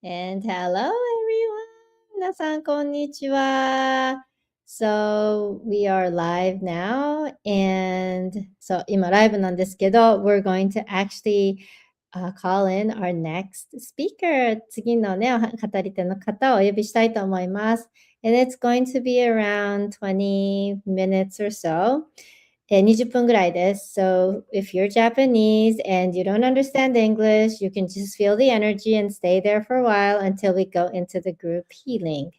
And hello, everyone. 皆さん、こんにちは。So, we are live now. And so, 今、ライブなんですけど、we're going to actually call in our next speaker. 次のね、語り手の方をお呼びしたいと思います。And it's going to be around 20 minutes or so. 20分ぐらいです。So, if you're Japanese and you don't understand English, you can just feel the energy and stay there for a while until we go into the group healing,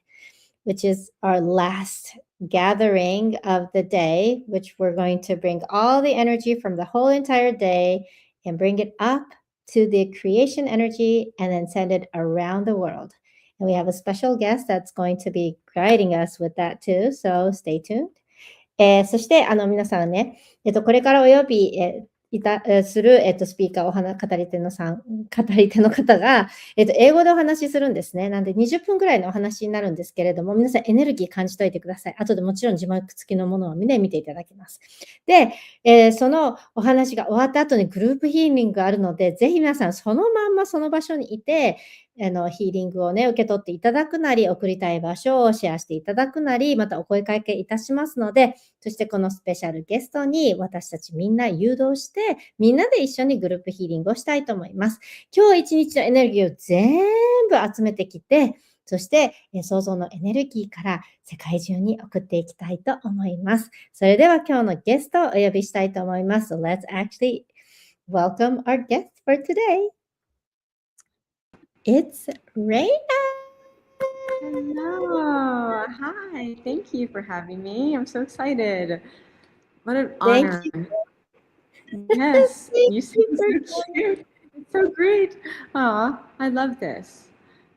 which is our last gathering of the day, which we're going to bring all the energy from the whole entire day and bring it up to the creation energy and then send it around the world. And we have a special guest that's going to be guiding us with that too. So, stay tuned. そして、皆さんね、これからお呼び、する、スピーカー語り手の方が、英語でお話しするんですね。なんで20分ぐらいのお話になるんですけれども、皆さんエネルギー感じといてください。後でもちろん字幕付きのものを見ていただきます。で、そのお話が終わった後にグループヒーリングがあるので、ぜひ皆さんそのまんまその場所にいて、ヒーリングをね、受け取っていただくなり、送りたい場所をシェアしていただくなり、またお声掛けいたしますので、そしてこのスペシャルゲストに私たちみんな誘導して、みんなで一緒にグループヒーリングをしたいと思います。今日一日のエネルギーを全部集めてきて、そして創造のエネルギーから世界中に送っていきたいと思います。それでは今日のゲストをお呼びしたいと思います。So let's actually welcome our guest for today. It's Reina. Hello. Hi. Thank you for having me. I'm so excited. What an honor. Yes. You seem so cute. It's so great. Oh, I love this.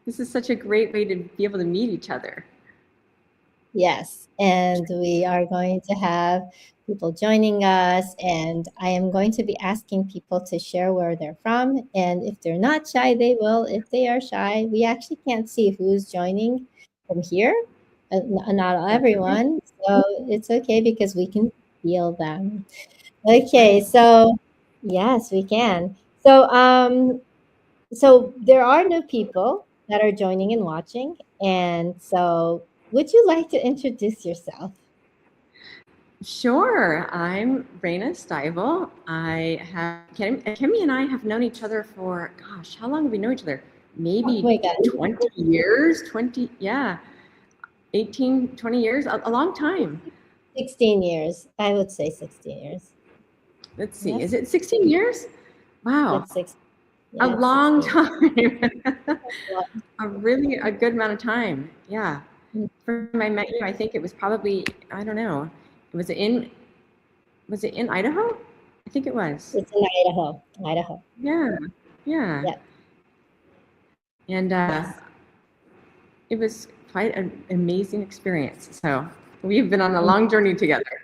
This is such a great way to be able to meet each other. Yes. And we are going to have people joining us, and I am going to be asking people to share where they're from. And if they're not shy, they will. If they are shy, we actually can't see who's joining from here. Not everyone. So it's okay because we can feel them. Okay, so yes, we can. So there are new people that are joining and watching, and so would you like to introduce yourself? Sure. I'm Reina Stivel. Kimmy and I have known each other for, gosh, how long have we known each other? Maybe 20 years, 20, yeah, 18, 20 years, a long time. 16 years. I would say 16 years. Let's see. Yes. Is it 16 years? Wow. Yeah, a long 16. Time. a good amount of time. Yeah. From I met you, I think it was probably, I don't know. Was it in Idaho? I think it was. It's in Idaho. Yeah. And it was quite an amazing experience. So we've been on a long journey together.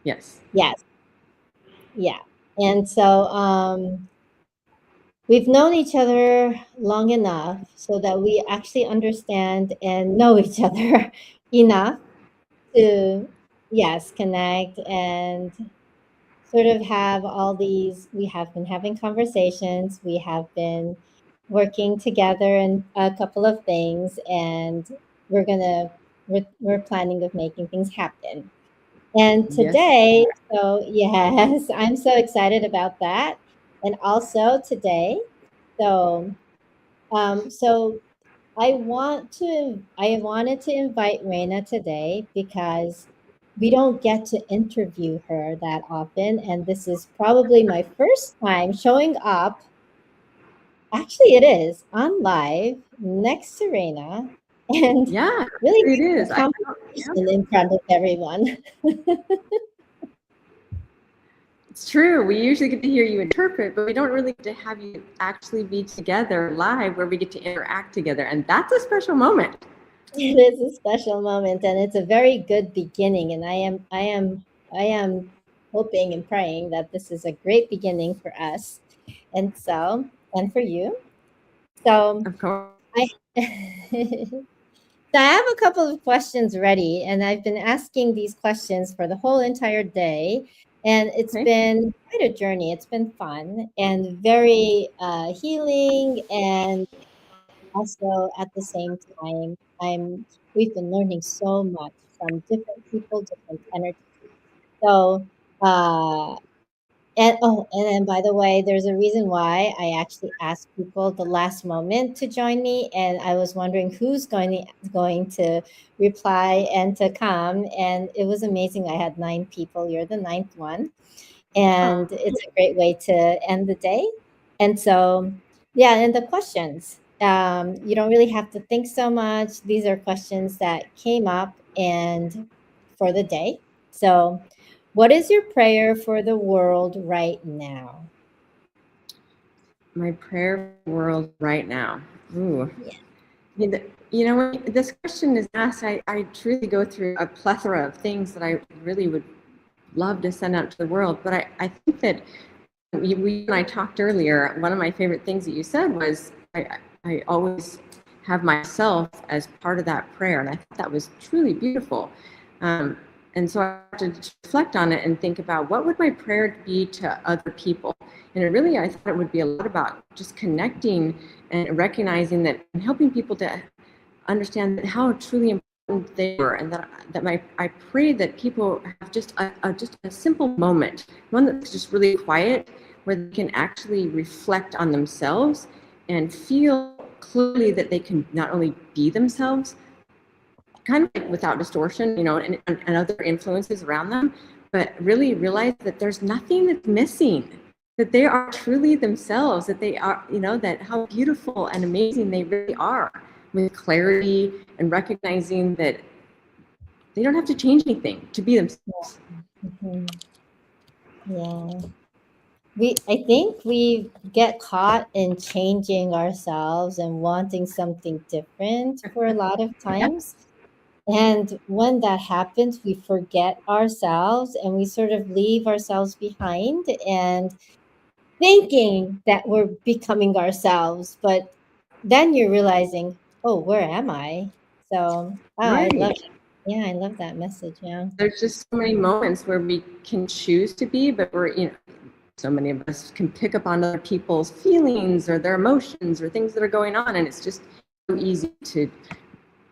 Yes. Yeah. And so we've known each other long enough so that we actually understand and know each other enough to, yes, connect and sort of have all these. We have been having conversations. We have been working together in a couple of things, and we're planning of making things happen. And today, so yes, I'm so excited about that. And also today, so I wanted to invite Reina today because we don't get to interview her that often, and this is probably my first time showing up. Actually, it is on live next to Reina, and really it is in front of everyone. It's true. We usually get to hear you interpret, but we don't really get to have you actually be together live where we get to interact together. And that's a special moment. It is a special moment, and it's a very good beginning. And I am hoping and praying that this is a great beginning for us, and for you. So of course. So I have a couple of questions ready, and I've been asking these questions for the whole entire day. And it's been quite a journey. It's been fun and very healing. And also at the same time, we've been learning so much from different people, different energies. So, and then by the way, there's a reason why I actually asked people the last moment to join me, and I was wondering who's going to reply and to come, and it was amazing. I had 9 people. You're the ninth one, and it's a great way to end the day. And so, yeah, and the questions. You don't really have to think so much. These are questions that came up and for the day. So, what is your prayer for the world right now? My prayer for the world right now. Ooh. Yeah. When this question is asked, I truly go through a plethora of things that I really would love to send out to the world. But I think that when I talked earlier, one of my favorite things that you said was I always have myself as part of that prayer. And I thought that was truly beautiful. And so I had to reflect on it and think about what would my prayer be to other people. And I thought it would be a lot about just connecting and recognizing that and helping people to understand how truly important they were, and I pray that people have just a simple moment, one that's just really quiet, where they can actually reflect on themselves and feel clearly that they can not only be themselves, kind of like without distortion, and other influences around them, but really realize that there's nothing that's missing, that they are truly themselves, that they are, that how beautiful and amazing they really are, with clarity and recognizing that they don't have to change anything to be themselves. Mm-hmm. Yeah. I think we get caught in changing ourselves and wanting something different for a lot of times. And when that happens, we forget ourselves and we sort of leave ourselves behind and thinking that we're becoming ourselves. But then you're realizing, oh, where am I? So, I love Right. it. Yeah, I love that message. Yeah. There's just so many moments where we can choose to be, but so many of us can pick up on other people's feelings or their emotions or things that are going on. And it's just so easy to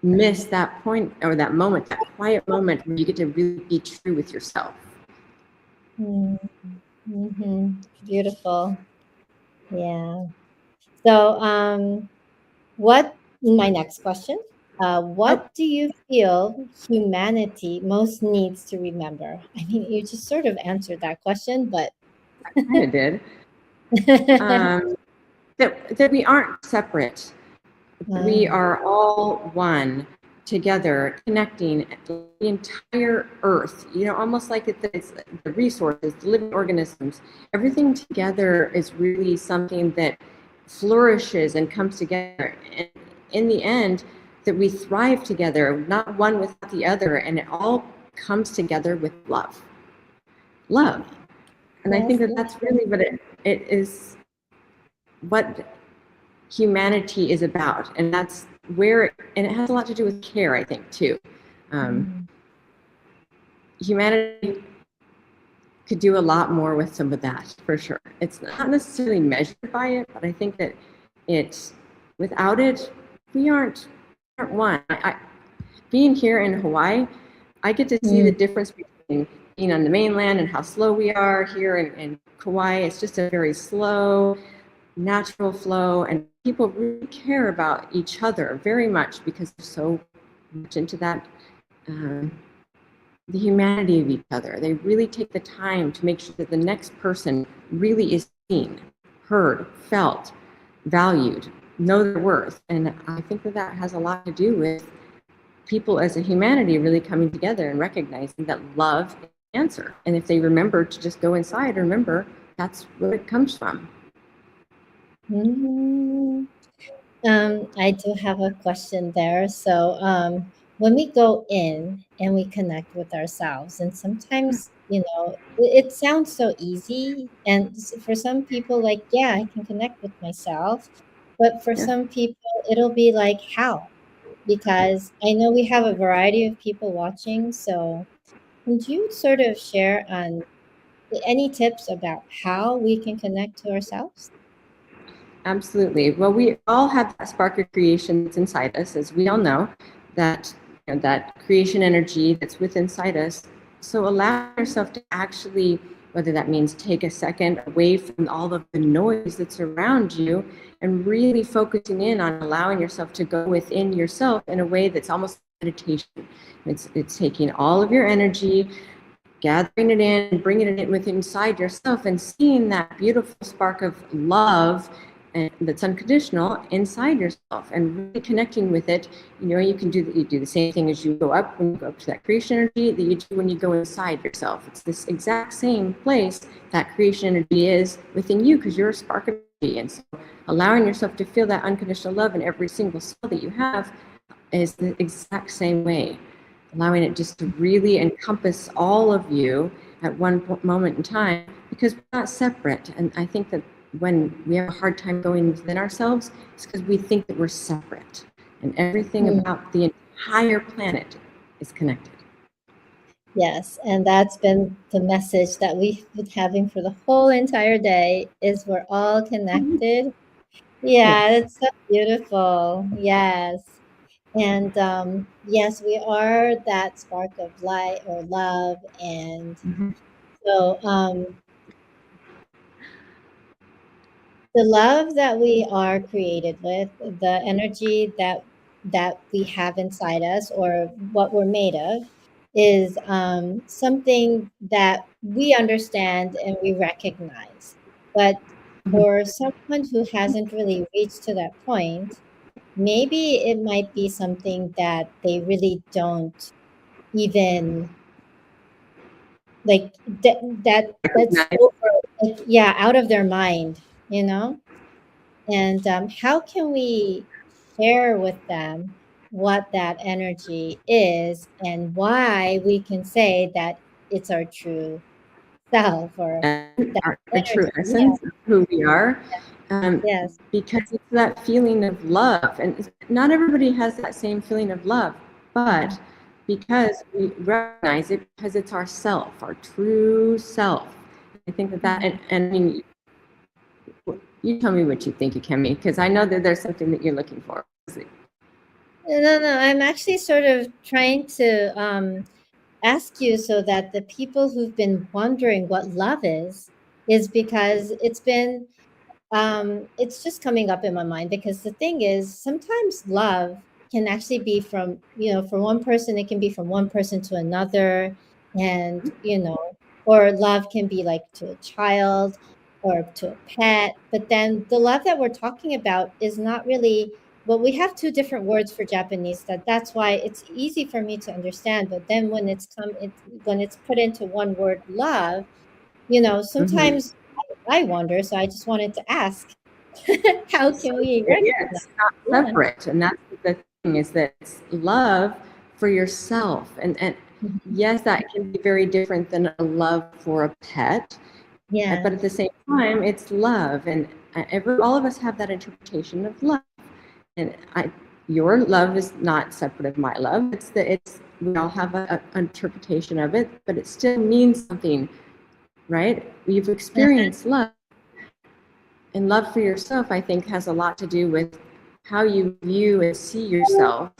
miss that point or that moment, that quiet moment where you get to really be true with yourself. Mm-hmm. Beautiful. Yeah. So, my next question, what do you feel humanity most needs to remember? I mean, you just sort of answered that question, but I kind of did. That we aren't separate. We are all one, together, connecting the entire earth, almost like it's the resources, the living organisms. Everything together is really something that flourishes and comes together. And in the end, that we thrive together, not one without the other, and it all comes together with love. Love. And I think that that's really what it is, what humanity is about, and that's where, and it has a lot to do with care, I think, too. Humanity could do a lot more with some of that, for sure. It's not necessarily measured by it, but I think that without it, we aren't one. Being here in Hawaii, I get to see the difference between being on the mainland and how slow we are here in Kauai. It's just a very slow, natural flow, and people really care about each other very much because they're so much into that, the humanity of each other. They really take the time to make sure that the next person really is seen, heard, felt, valued, know their worth. And I think that has a lot to do with people as a humanity really coming together and recognizing that love is the answer. And if they remember to just go inside, remember that's where it comes from. I do have a question there. So, when we go in and we connect with ourselves, and sometimes, it sounds so easy. And for some people, like, yeah, I can connect with myself. But for some people, it'll be like, how? Because I know we have a variety of people watching. So, could you sort of share on any tips about how we can connect to ourselves? Absolutely. Well, we all have that spark of creation that's inside us, as we all know, that that creation energy that's within inside us. So allow yourself to actually, whether that means take a second away from all of the noise that's around you and really focusing in on allowing yourself to go within yourself in a way that's almost meditation. It's taking all of your energy, gathering it in and bringing it in within inside yourself and seeing that beautiful spark of love and that's unconditional inside yourself and really connecting with it. You can do you do the same thing as you go up when you go up to that creation energy that you do when you go inside yourself. It's this exact same place that creation energy is within you because you're a spark of energy. And so allowing yourself to feel that unconditional love in every single cell that you have is the exact same way. Allowing it just to really encompass all of you at one moment in time, because we're not separate. And I think that when we have a hard time going within ourselves, it's because we think that we're separate. And everything about the entire planet is connected. Yes, and that's been the message that we've been having for the whole entire day is we're all connected. Yeah, Yes. it's so beautiful. Yes. And yes, we are that spark of light or love. And so the love that we are created with, the energy that we have inside us or what we're made of is something that we understand and we recognize. But for someone who hasn't really reached to that point, maybe it might be something that they really don't even like that's over, like, yeah, out of their mind, you know? And how can we share with them what that energy is and why we can say that it's our true self or that Our true energy? essence of who we are. Yes. Because it's that feeling of love. And not everybody has that same feeling of love, but because we recognize it, because it's our self, our true self. I think that, and I mean, you tell me what you think, Kemi, because I know that there's something that you're looking for. No, I'm actually sort of trying to ask you so that the people who've been wondering what love is because it's just coming up in my mind because the thing is sometimes love can actually be from, from one person, it can be from one person to another. And, or love can be like to a child or to a pet. But then the love that we're talking about is not really, well, we have two different words for Japanese that's why it's easy for me to understand. But then when when it's put into one word, love, sometimes I wonder. So I just wanted to ask, how can we recognize? Yeah, it's not separate. And that's the thing is that it's love for yourself. And yes, that can be very different than a love for a pet. Yeah. But at the same time, it's love. And all of us have that interpretation of love. And your love is not separate of my love. We all have an interpretation of it, but it still means something, right? You've experienced love. And love for yourself, I think, has a lot to do with how you view and see yourself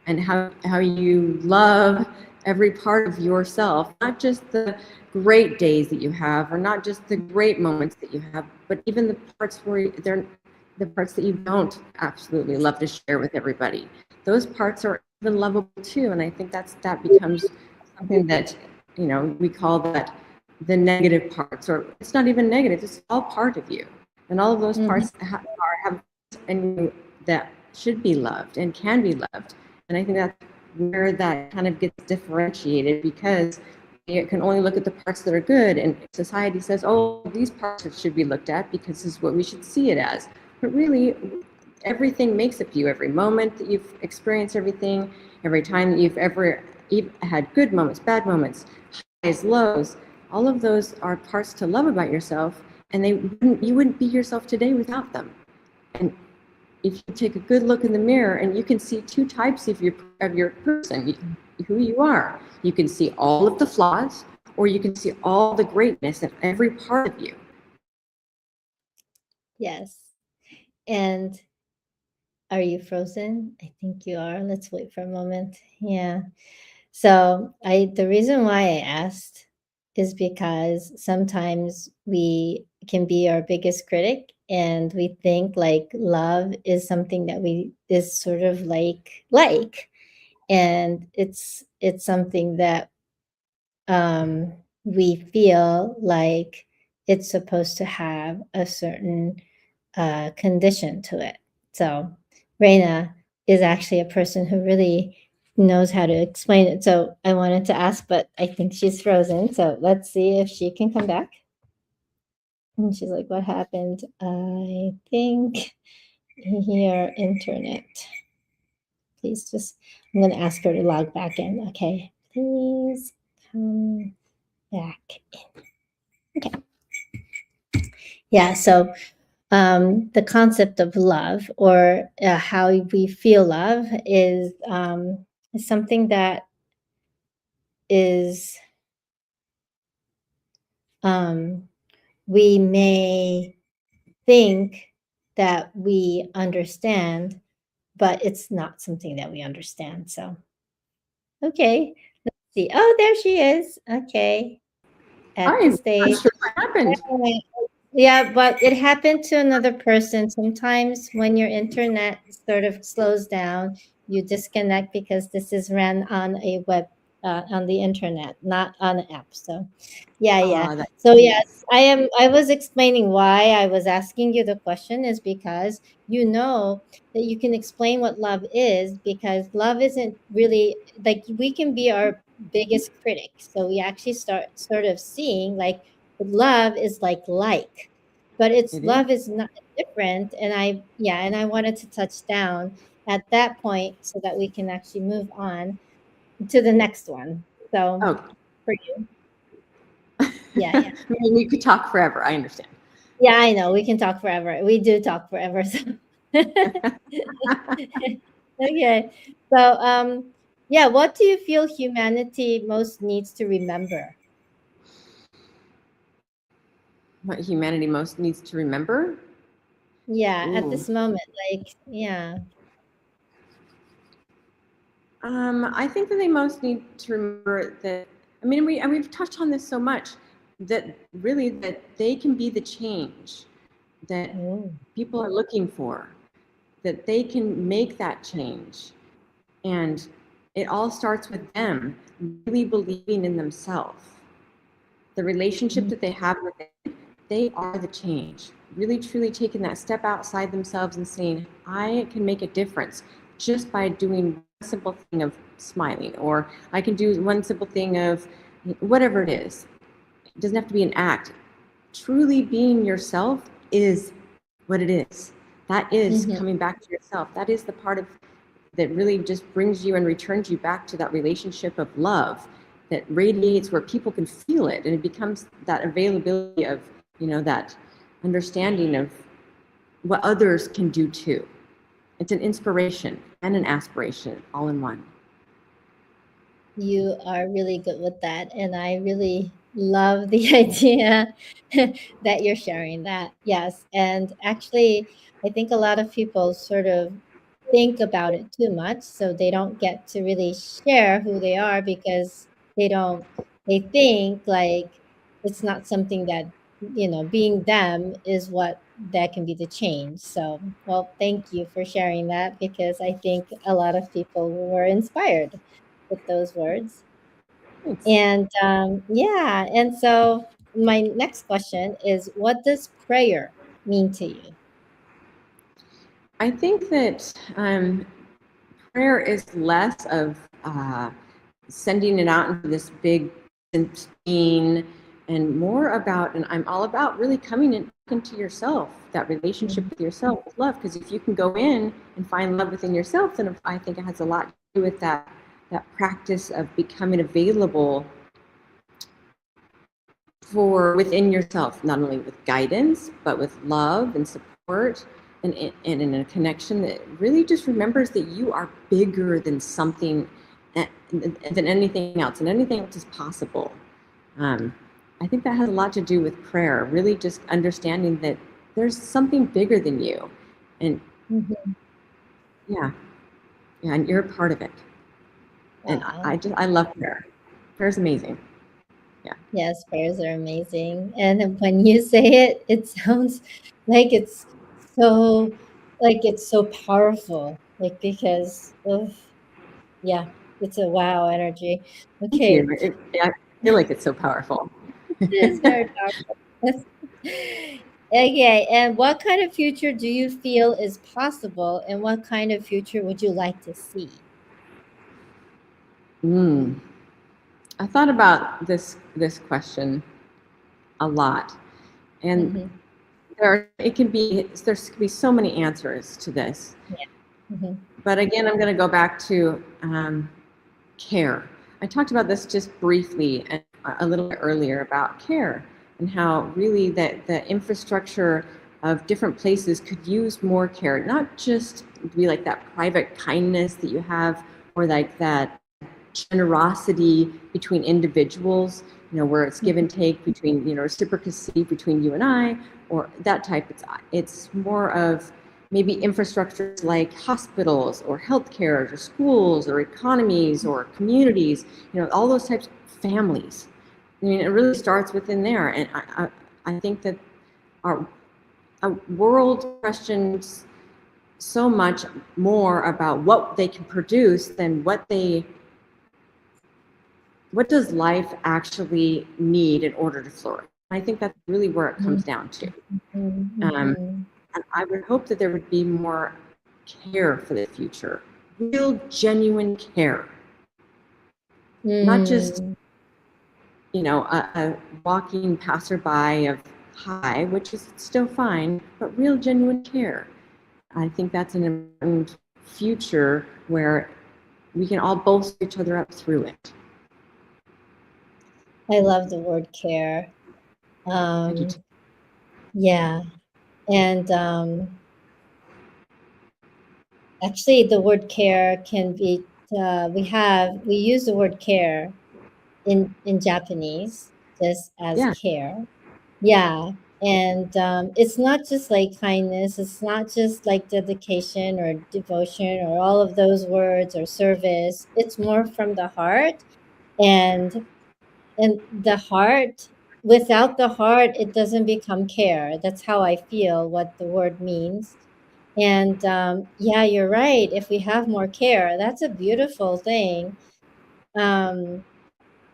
and how you love every part of yourself, not just the great days that you have or not just the great moments that you have, but even the parts where they're the parts that you don't absolutely love to share with everybody. Those parts are even lovable too. And I think that becomes something that, we call that the negative parts, or it's not even negative, it's all part of you. And all of those parts have in you that should be loved and can be loved. And I think that's where that kind of gets differentiated because you can only look at the parts that are good. And society says, oh, these parts should be looked at because this is what we should see it as. But really, everything makes up you. Every moment that you've experienced everything, every time that you've ever had good moments, bad moments, highs, lows, all of those are parts to love about yourself. And you wouldn't be yourself today without them. And if you take a good look in the mirror and you can see two types of your person, who you are, you can see all of the flaws or you can see all the greatness in every part of you. Yes. And are you frozen? I think you are. Let's wait for a moment. Yeah. So the reason why I asked is because sometimes we can be our biggest critic and we think like love is something that is sort of like, and it's something that we feel like it's supposed to have a certain condition to it. So Reina is actually a person who really knows how to explain it. So I wanted to ask, but I think she's frozen. So let's see if she can come back. And she's like, what happened? I think your internet. Please just, I'm going to ask her to log back in. Okay. Please come back in. Okay. Yeah. So the concept of love, or how we feel love, is something that is we may think that we understand, but it's not something that we understand. So, okay, let's see. Oh, there she is. Okay, at the I'm not stage. sure what happened. Yeah, but it happened to another person. Sometimes when your internet sort of slows down, you disconnect because this is ran on a on the internet, not on an app. So, yeah. That, So yes, I was explaining why I was asking you the question is because you know that you can explain what love is, because love isn't really like, we can be our biggest critic. So we actually start sort of seeing like love is like, but it's it is. love is not different. And I wanted to touch down at that point so that we can actually move on to the next one. So Oh, for you, yeah. I mean, we could talk forever. I understand. Yeah, I know. We can talk forever. We do talk forever. So okay. So yeah, what do you feel humanity most needs to remember? What humanity most needs to remember? Yeah, at Ooh. this moment, like, yeah. I think that they most need to remember that. I mean, we've touched on this so much, that really that they can be the change that Mm. people are looking for, that they can make that change, and it all starts with them really believing in themselves. The relationship that they have with it, they are the change. Really, truly taking that step outside themselves and saying, I can make a difference just by doing one simple thing of smiling, or I can do one simple thing of whatever it is. It doesn't have to be an act. Truly being yourself is what it is. That is Mhm. coming back to yourself. That is the part of that really just brings you and returns you back to that relationship of love that radiates, where people can feel it, and it becomes that availability of, that understanding of what others can do too. It's an inspiration and an aspiration all in one. You are really good with that, and I really love the idea that you're sharing that. Yes, and actually, I think a lot of people sort of think about it too much, so they don't get to really share who they are because they don't they think like it's not something that, being them is what that can be the change. So, well, thank you for sharing that, because I think a lot of people were inspired with those words. Thanks. And yeah, and so my next question is, what does prayer mean to you? I think that prayer is less of sending it out into this big scene, and more about, and I'm all about really coming into yourself, that relationship Mhm. with yourself, with love. Because if you can go in and find love within yourself, then I think it has a lot to do with that practice of becoming available for within yourself, not only with guidance, but with love and support, and in a connection that really just remembers that you are bigger than something, than anything else, and anything else is possible. Um, I think that has a lot to do with prayer, really just understanding that there's something bigger than you, And yeah, and you're a part of it. And I love prayer. Prayer is amazing. Yeah. Yes, prayers are amazing. And when you say it, it sounds like it's so powerful. Like because of yeah, it's a wow energy. Thank Okay. you. I feel like it's so powerful. It is very powerful. Okay, and what kind of future do you feel is possible, and what kind of future would you like to see? I thought about this question a lot, and there can be so many answers to this. Yeah. But again, I'm going to go back to care. I talked about this just briefly a little bit earlier about care and how really that the infrastructure of different places could use more care, not just be like that private kindness that you have or like that generosity between individuals, where it's give and take between, reciprocity between you and I, or that type. It's more of maybe infrastructures like hospitals or healthcare or schools or economies or communities, all those types of families. I mean, it really starts within there. And I think that our world questions so much more about what they can produce than what does life actually need in order to flourish. I think that's really where it comes down to. And I would hope that there would be more care for the future, real, genuine care. Not just, a walking passerby of hi, which is still fine, but real, genuine care. I think that's an important future where we can all bolster each other up through it. I love the word care. Yeah. And actually the word care can be we use the word care in Japanese just as care. Yeah. And it's not just like kindness, it's not just like dedication or devotion or all of those words or service. It's more from the heart. And the heart, without the heart, it doesn't become care. That's how I feel what the word means. And yeah, you're right. If we have more care, that's a beautiful thing.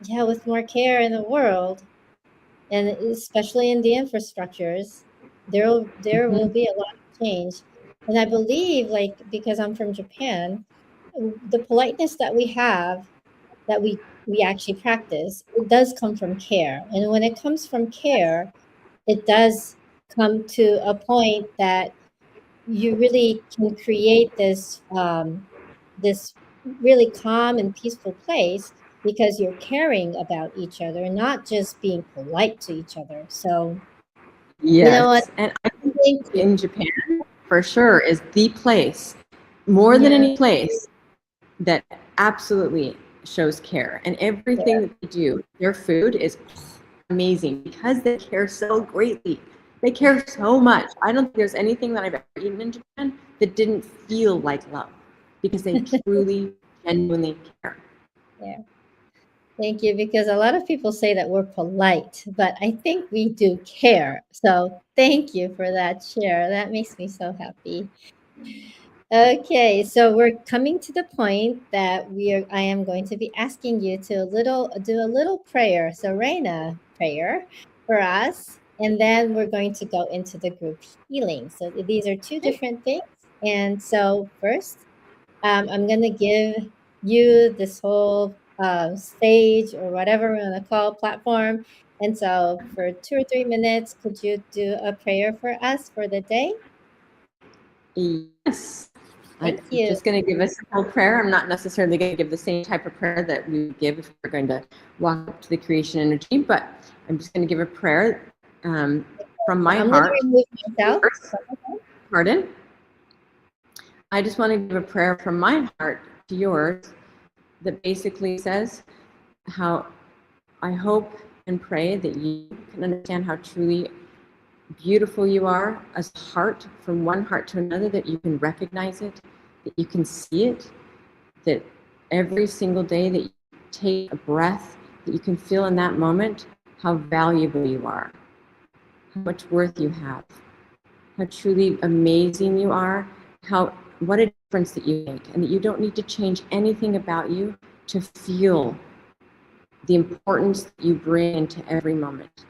Yeah, with more care in the world, and especially in the infrastructures, there will be a lot of change. And I believe, like, because I'm from Japan, the politeness that we have, that we actually practice, it does come from care. And when it comes from care, it does come to a point that you really can create this this really calm and peaceful place because you're caring about each other, not just being polite to each other. So, you know what? Yes, and I think in Japan, for sure, is the place, more than any place, that absolutely shows care. And everything that they do, their food is amazing because they care so greatly. They care so much. I don't think there's anything that I've ever eaten in Japan that didn't feel like love because they truly, genuinely care. Yeah. Thank you, because a lot of people say that we're polite, but I think we do care. So thank you for that share. That makes me so happy. Okay, so we're coming to the point that I am going to be asking you to do a little prayer. So Reina, prayer for us, and then we're going to go into the group healing. So these are two different things. And so first, I'm going to give you this whole stage or whatever we're going to call platform. And so for 2 or 3 minutes, could you do a prayer for us for the day? Yes. Thank I'm you. just going to give a simple prayer. I'm not necessarily going to give the same type of prayer that we would give if we're going to walk up to the creation energy, but I'm just going to give a prayer from my heart. I'm going to remove myself. Pardon? I just want to give a prayer from my heart to yours that basically says how I hope and pray that you can understand how truly beautiful you are as a heart, from one heart to another, that you can recognize it, that you can see it, that every single day that you take a breath, that you can feel in that moment how valuable you are, how much worth you have, how truly amazing you are, what a difference that you make, and that you don't need to change anything about you to feel the importance that you bring into every moment.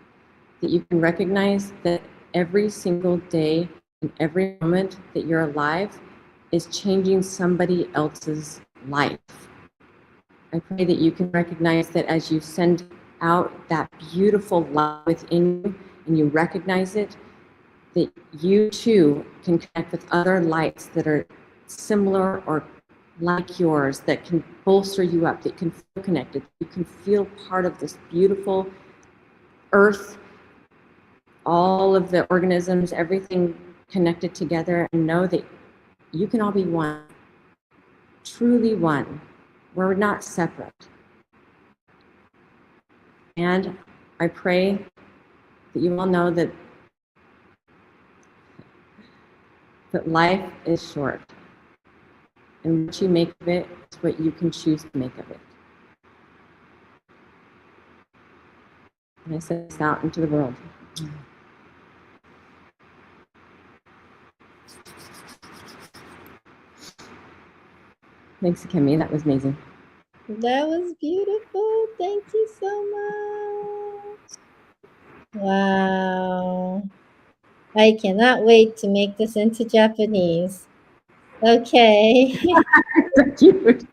That you can recognize that every single day and every moment that you're alive is changing somebody else's life. I pray that you can recognize that as you send out that beautiful light within you and you recognize it, that you too can connect with other lights that are similar or like yours, that can bolster you up, that you can feel connected, you can feel part of this beautiful earth, all of the organisms, everything connected together, and know that you can all be one, truly one. We're not separate. And I pray that you all know that life is short, and what you make of it is what you can choose to make of it. And I send this out into the world. Thanks, Kimmy. That was amazing. That was beautiful. Thank you so much. Wow. I cannot wait to make this into Japanese. Okay. So cute.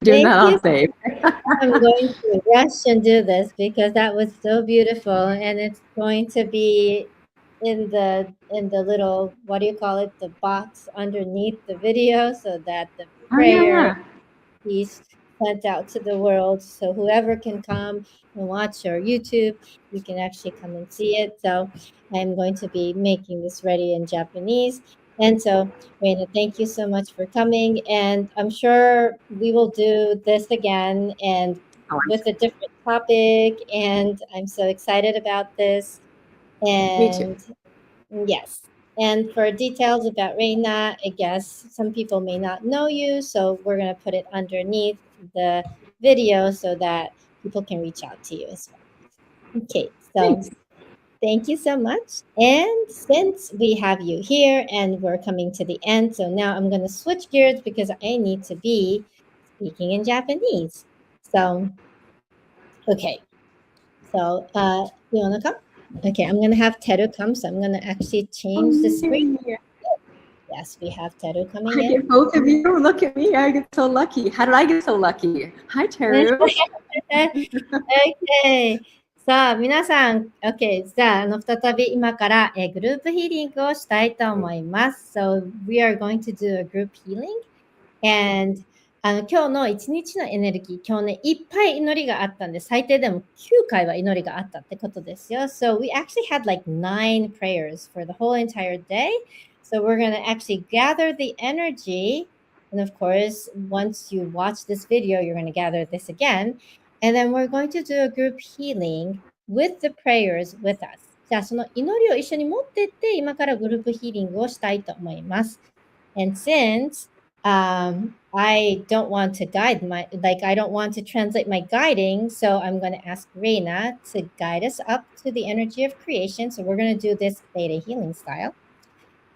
Doing that all day. I'm going to rush and do this because that was so beautiful, and it's going to be in the little, what do you call it, the box underneath the video, so that the prayer piece sent out to the world, so whoever can come and watch our YouTube, you can actually come and see it. So I'm going to be making this ready in Japanese. And so, Raina, thank you so much for coming. And I'm sure we will do this again and with a different topic. And I'm so excited about this. And Me too. Yes. And for details about Reina, I guess some people may not know you, so we're going to put it underneath the video so that people can reach out to you as well. Okay, so thank you so much. And since we have you here and we're coming to the end, so now I'm going to switch gears because I need to be speaking in Japanese. So, okay. So, you want to come? Okay, I'm going to have Teru come, so I'm going to actually change the screen. Yes, we have Teru coming in. I get both of you. Look at me. I get so lucky. How did I get so lucky? Hi, Teru. Okay. さあ、皆さん、OK。じゃあ、再び今から、グループヒーリングをしたいと思います。So, we are going to do a group healing. And 今日の一日のエネルギー、今日ね、いっぱい祈りがあったんで、最低でも9回は祈りがあったってことですよ。So, we actually had like 9 prayers for the whole entire day. So, we're going to actually gather the energy. And of course, once you watch this video, you're going to gather this again. And then we're going to do a group healing with the prayers with us. じゃあ、その祈りを一緒に持ってって、今からグループヒーリングをしたいと思います。And since I don't want to guide I don't want to translate my guiding, so I'm going to ask Reina to guide us up to the energy of creation. So we're going to do this theta healing style.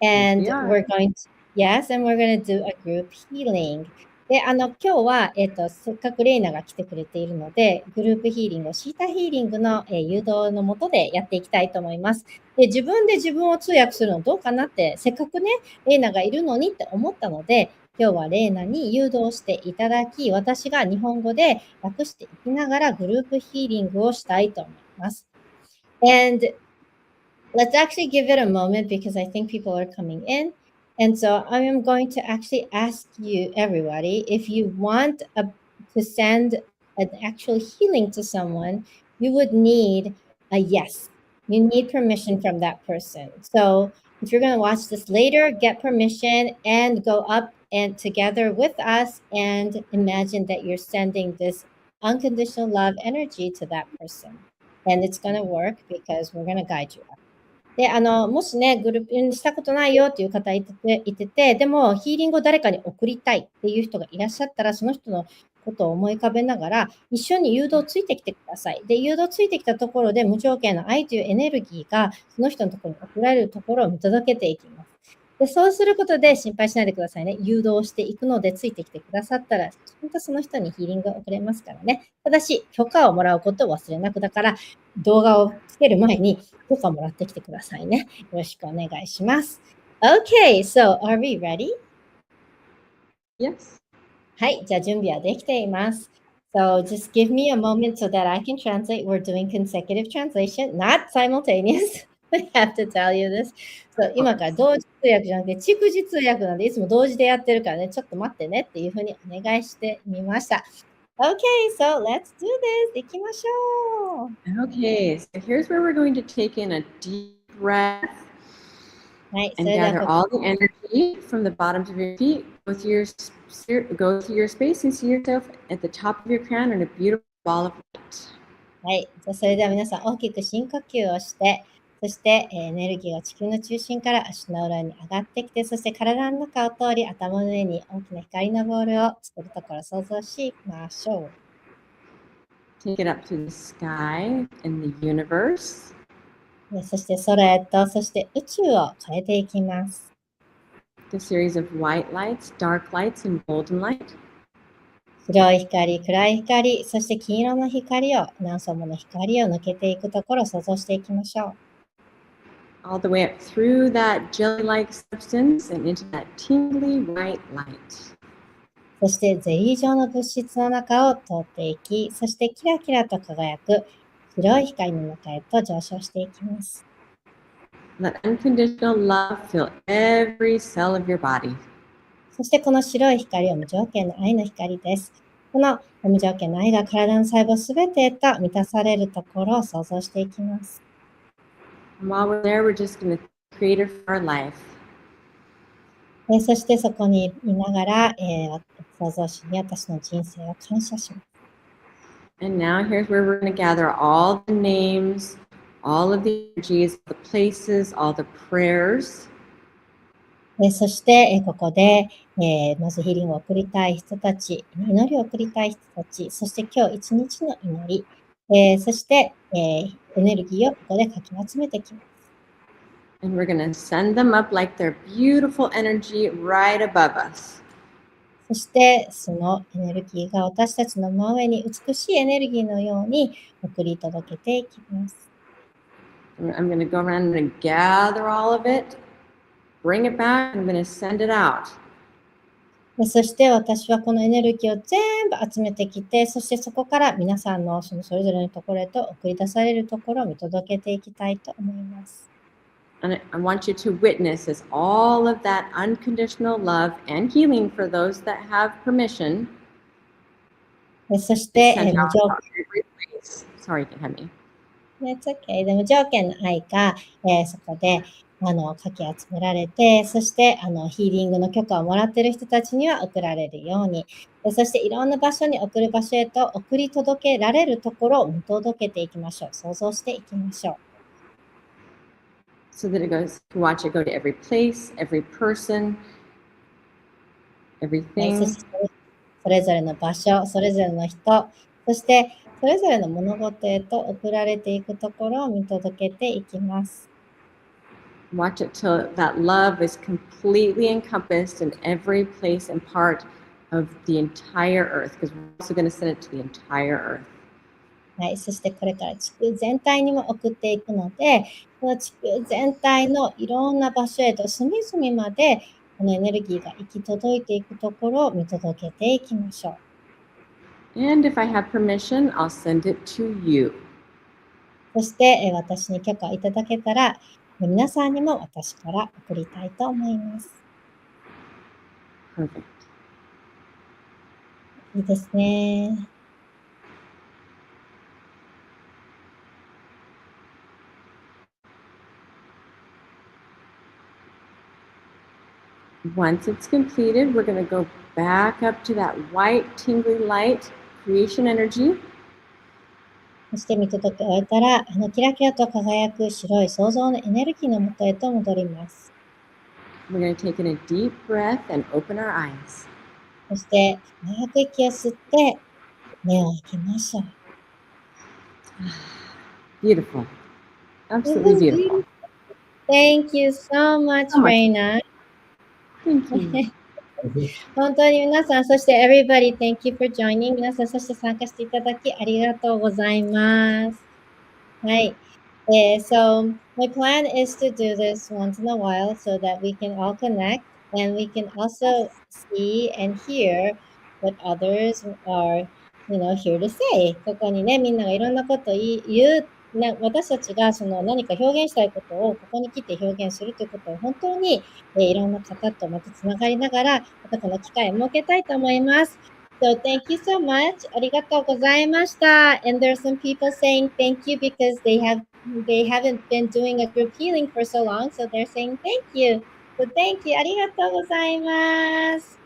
And we're going to do a group healing. で、今日は、せっかくレイナが来てくれているので、グループヒーリングをシータヒーリングの、誘導のもとでやっていきたいと思います。で、自分で自分を通訳するのどうかなって、せっかくね、レイナがいるのにって思ったので、今日はレイナに誘導していただき、私が日本語で訳していきながらグループヒーリングをしたいと思います。And let's actually give it a moment because I think people are coming in. And so I am going to actually ask you, everybody, if you want to send an actual healing to someone, you would need a yes. You need permission from that person. So if you're going to watch this later, get permission and go up and together with us and imagine that you're sending this unconditional love energy to that person. And it's going to work because we're going to guide you up. で、もしね、グループにしたことないよっていう方いてて、でもヒーリングを誰かに送りたいっていう人がいらっしゃったら、その人のことを思い浮かべながら、一緒に誘導ついてきてください。で、誘導ついてきたところで、無条件の愛というエネルギーが、その人のところに送られるところを見届けていきます。で、そうすることで心配しないでくださいね。誘導していくのでついてきてくださったら、本当その人にヒーリングが送れますからね。ただし、許可をもらうことを忘れなくだから、動画をつける前に許可もらってきてくださいね。よろしくお願いします。Okay, so are we ready? Yes. はい、じゃあ準備はできています。So just give me a moment so that I can translate. We're doing consecutive translation, not simultaneous. I have to tell you this. So 今から同時通訳じゃなくて、逐次通訳なんで、いつも同時でやってるからね、ちょっと待ってねっていうふうにお願いしてみました。Okay, so let's do this. 行きましょう。Okay, so here's where we're going to take in a deep breath はい、そ and れでは gather こ all the energy from the bottoms of your feet. Go through your space and see yourself at the top of your crown in a beautiful ball of light. はい。じゃあ、それでは皆さん大きく深呼吸をして、そして、エネルギーが地球の中心から足の裏に上がってきて、そして体の中を通り頭の上に大きな光のボールを作るところを想像しましょ Take it up to the sky and the universe. う。そして空へと、そして宇宙を変えていきます。The series of white lights, dark lights, and golden light. 白い光、暗い光、そして金色の光を、何層もの光を抜けていくところを想像していきましょう。All the way up through that jelly-like substance and into that tingly white light. そしてゼリー状の物質の中を通っていき、そしてキラキラと輝く白い光の中へと上昇していきます。Let unconditional love fill every cell of your body. そしてこの白い光は無条件の愛の光です。この無条件の愛が体の細胞すべてと満たされるところを想像していきます。And while we're there, we're just going to create it for our life. そしてそこにいながら、創造主に私の人生を感謝します。And now here's where we're going to gather all the names, all of the energies, the places, all the prayers. そして、ここで、まずヒーリングを送りたい人たち、祈りを送りたい人たち、そして今日一日の祈り、そして、エネルギーをここでかき集めてきます。And we're going to send them up like their beautiful energy right above us. そしてそのエネルギーが私たちの真上に美しいエネルギーのように送り届けていきます。I'm going to go around and gather all of it, bring it back, and I'm going to send it out. そして私はこのエネルギーを全部集めてきて、そしてそこから皆さんのそれぞれのところへと送り出されるところを見届けていきたいと思います。And I want you to witness as all of that unconditional love and healing for those that have permission. そして、Send out to every place. Sorry, you can have me. It's okay. で無条件の愛が、そこでかき集められて、そしてヒーリングの許可をもらっている人たちには送られるように、そしていろんな場所に送る場所へと送り届けられるところを見届けていきましょう。想像していきましょう。So that it goes, to watch it go to every place, every person, everything. それぞれの場所、それぞれの人、そしてそれぞれの物事へと送られていくところを見届けていきます。Watch it till that love is completely encompassed in every place and part of the entire earth, because we're also going to send it to the entire earth. はい、そしてこれから地球全体にも送っていくので、この地球全体のいろんな場所へと隅々までこのエネルギーが行き届いていくところを見届けていきましょう。And if I have permission, I'll send it to you. そして私に許可をいただけたら、皆さんにも私から送りたいと思います。Perfect. いいですね。Once it's completed, we're going to go back up to that white, tingly light, creation energy. そして見届け終えたら、キラキラと輝く白い創造のエネルギーのもとへと戻ります。We're going to take in a deep breath and open our eyes. そして、長く息を吸って、目を開けましょう。Beautiful. Absolutely beautiful. Thank you so much, Reina. Thank you. 本当に皆さん、そして everybody, thank you for joining. 皆さん、そして参加していただきありがとうございます。はい。So my plan is to do this once in a while so that we can all connect and we can also see and hear what others are, here to say. ここにね、みんながいろんなことを言う、私たちがその何か表現したいことをここに来て表現するということを本当に、いろんな方とまたつながりながら、またこの機会を設けたいと思います。So thank you so much. ありがとうございました。And there's some people saying thank you because they haven't been doing a group healing for so long, so they're saying thank you. So thank you. ありがとうございます。